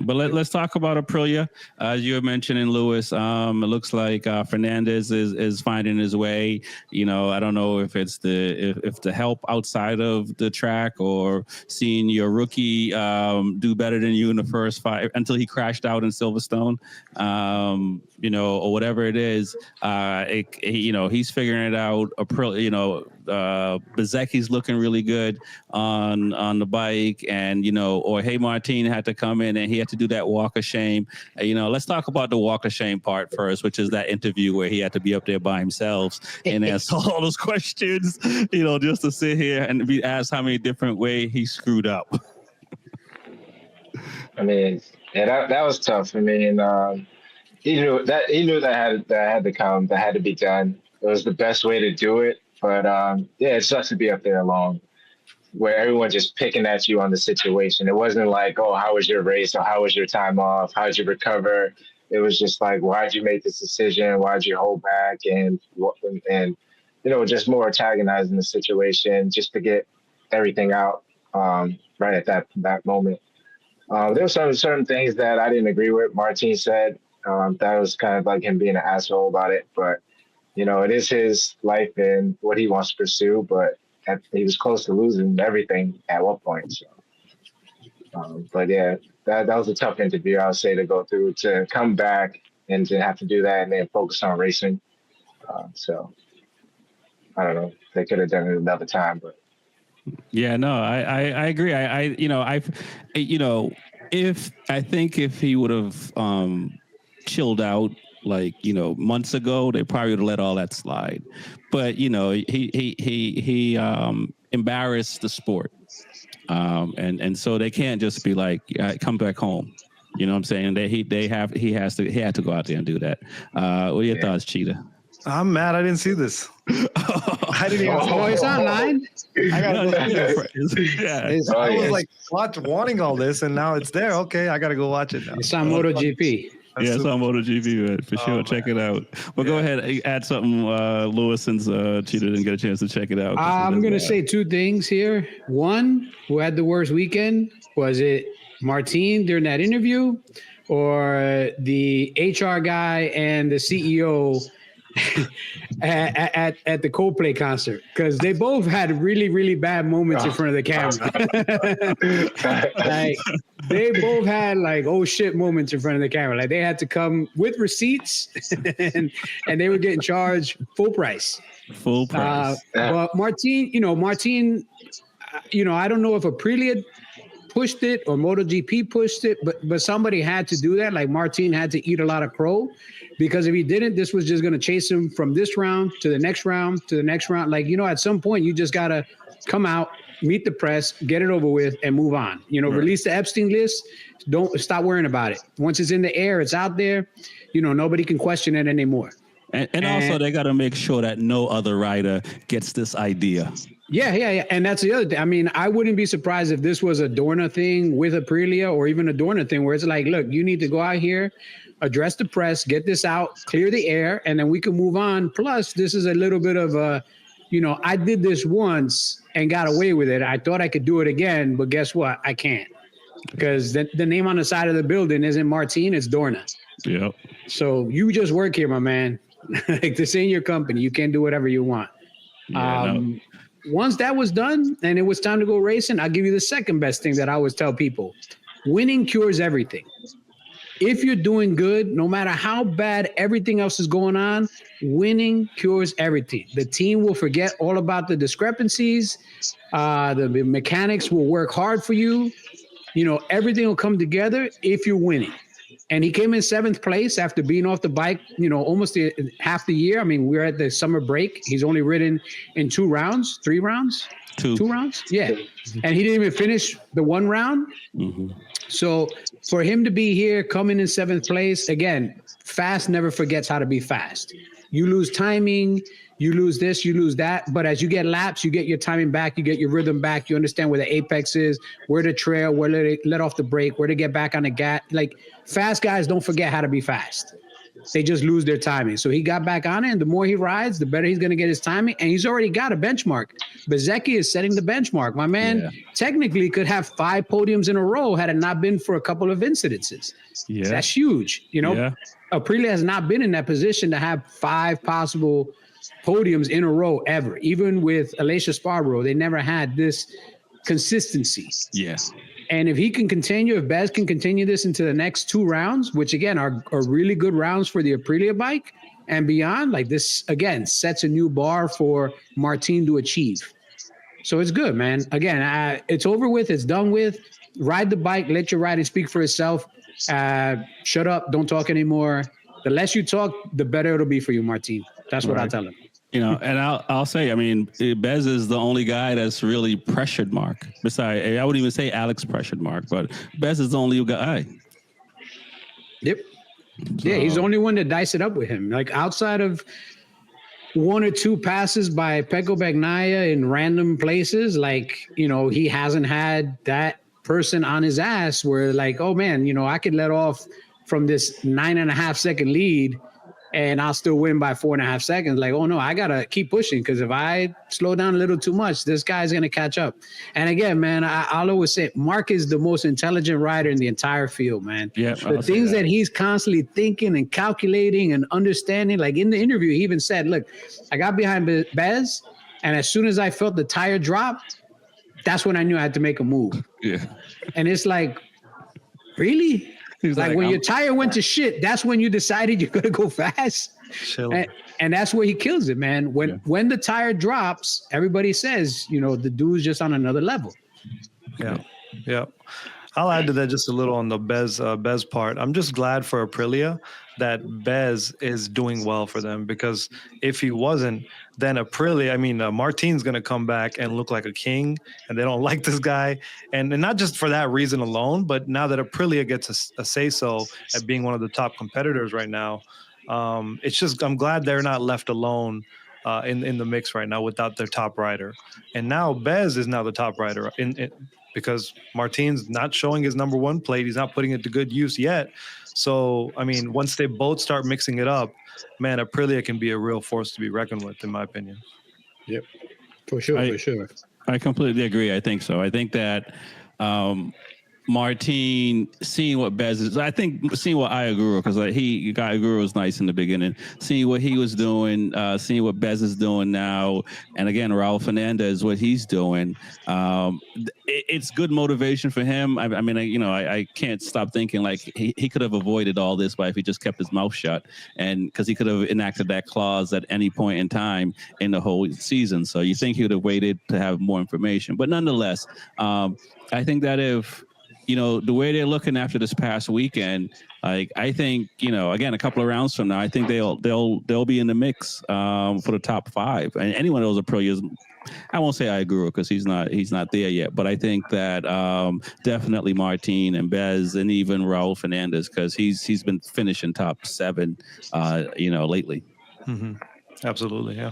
But let's talk about Aprilia. As you were mentioning, Lewis, it looks like Fernandez is finding his way. I don't know if it's if the help outside of the track or seeing your rookie do better than you in the first 5 until he crashed out in Silverstone, or whatever it is. He's figuring it out. Aprilia, Bezecchi's looking really good on the bike, and Jorge Martin had to come in and he had to do that walk of shame. Let's talk about the walk of shame part first, which is that interview where he had to be up there by himself and ask all those questions, just to sit here and be asked how many different ways he screwed up. I mean, yeah, that was tough. I mean, he knew that had to come, that had to be done. It was the best way to do it. But it sucks to be up there alone, where everyone just picking at you on the situation. It wasn't like, oh, how was your race, or how was your time off? How did you recover? It was just like, why'd you make this decision? Why'd you hold back? And just more antagonizing the situation just to get everything out right at that moment. There were certain things that I didn't agree with. Martin said that was kind of like him being an asshole about it, but it is his life and what he wants to pursue, but he was close to losing everything at one point. So, but yeah, that was a tough interview, I would say, to go through, to come back and to have to do that and then focus on racing. So I don't know. They could have done it another time, but. Yeah, no, I agree. If he would have chilled out, months ago, they probably would have let all that slide. But he embarrassed the sport, and so they can't just be like, come back home. You know what I'm saying? He had to go out there and do that. What are your thoughts, Cheetah? I'm mad. I didn't see this. I didn't even. Oh, it's online. I gotta go see this. I was wanting all this, and now it's there. Okay, I gotta go watch it now. It's on MotoGP. Yeah, it's on MotoGP, for sure. Check it out. Well, go ahead, add something, Lewis, since Cheetah didn't get a chance to check it out. I'm going to say two things here. One, who had the worst weekend? Was it Martin during that interview, or the HR guy and the CEO at the Coldplay concert? Because they both had really, really bad moments in front of the camera. They both had oh shit moments in front of the camera. They had to come with receipts and they were getting charged full price. But Martin, I don't know if Aprilia pushed it or MotoGP pushed it, but somebody had to do that. Martin had to eat a lot of crow, because if he didn't, this was just going to chase him from this round to the next round to the next round. At some point, you just got to come out, meet the press, get it over with, and move on. Release the Epstein list. Don't stop worrying about it. Once it's in the air, it's out there. Nobody can question it anymore. And also, they got to make sure that no other rider gets this idea. Yeah. And that's the other thing. I mean, I wouldn't be surprised if this was a Dorna thing with Aprilia, or even a Dorna thing where it's like, look, you need to go out here, address the press, get this out, clear the air, and then we can move on. Plus, this is a little bit of a, I did this once and got away with it. I thought I could do it again, but guess what? I can't, because the name on the side of the building isn't Martin, it's Dorna. Yep. So you just work here, my man. This ain't your company. You can't do whatever you want. Yeah, Once that was done and it was time to go racing, I'll give you the second best thing that I always tell people. Winning cures everything. If you're doing good, no matter how bad everything else is going on, winning cures everything. The team will forget all about the discrepancies. The mechanics will work hard for you. Everything will come together if you're winning. And he came in 7th place after being off the bike, almost half the year. I mean, we're at the summer break. He's only ridden in 3 rounds. Two rounds? Yeah. And he didn't even finish the 1 round. Mm-hmm. So for him to be here, coming in 7th place, again, fast never forgets how to be fast. You lose timing, you lose this, you lose that. But as you get laps, you get your timing back, you get your rhythm back. You understand where the apex is, where to trail, where to let off the brake, where to get back on the gas. Fast guys don't forget how to be fast. they just lose their timing. So he got back on it, and the more he rides, the better he's going to get his timing. And he's already got a benchmark. Bezzecchi is setting the benchmark. My man technically could have 5 podiums in a row had it not been for a couple of incidences. Yeah. That's huge. You know, Aprilia has not been in that position to have 5 possible podiums in a row ever. Even with Aleix Espargaro, they never had this consistency. Yes. And if he can continue, if Bez can continue this into the next 2 rounds, which again are really good rounds for the Aprilia bike and beyond, like this again sets a new bar for Martin to achieve. So it's good, man. Again, it's over with. It's done with. Ride the bike. Let your riding speak for itself. Shut up. Don't talk anymore. The less you talk, the better it'll be for you, Martin. That's what I tell him. You know, and I'll say, I mean, Bez is the only guy that's really pressured Mark. Besides, I wouldn't even say Alex pressured Mark, but Bez is the only guy. Yep. Yeah, he's the only one that diced it up with him. Like outside of 1 or 2 passes by Pecco Bagnaia in random places, like, you know, he hasn't had that person on his ass where like, oh man, you know, I could let off from this 9.5 second lead and I'll still win by 4.5 seconds. Like, oh no, I gotta keep pushing because if I slow down a little too much, this guy's gonna catch up. And again, man, I'll always say Mark is the most intelligent rider in the entire field, man. Yeah, the things that he's constantly thinking and calculating and understanding. Like in the interview, he even said, "Look, I got behind Bez, and as soon as I felt the tire drop, that's when I knew I had to make a move." Yeah, and it's like, really? He's like when your tire went to shit, that's when you decided you're gonna go fast. And that's where he kills it, man. When the tire drops, everybody says, you know, the dude's just on another level. Yeah. I'll add to that just a little on the Bez part. I'm just glad for Aprilia that Bez is doing well for them, because if he wasn't, then Aprilia, I mean, Martin's going to come back and look like a king, and they don't like this guy. And not just for that reason alone, but now that Aprilia gets a say-so at being one of the top competitors right now, it's just, I'm glad they're not left alone in the mix right now without their top rider. And now Bez is now the top rider because Martin's not showing his number 1 plate. He's not putting it to good use yet. So, I mean, once they both start mixing it up, man, Aprilia can be a real force to be reckoned with, in my opinion. Yep, for sure. I completely agree. I think so. I think that Martin seeing what Bez is, I think seeing what Iaguro, because like Iaguro was nice in the beginning, seeing what he was doing, seeing what Bez is doing now, and again Raul Fernandez, what he's doing, it's good motivation for him. I mean, I can't stop thinking like he could have avoided all this by if he just kept his mouth shut, and because he could have enacted that clause at any point in time in the whole season. So you think he would have waited to have more information, but nonetheless, I think that if the way they're looking after this past weekend, like I think, again, a couple of rounds from now, I think they'll be in the mix for the top 5. And anyone of those Aprilias, I won't say Iaguro because he's not there yet, but I think that definitely Martin and Bez and even Raul Fernandez, because he's been finishing top 7, lately. Mm-hmm. Absolutely, yeah.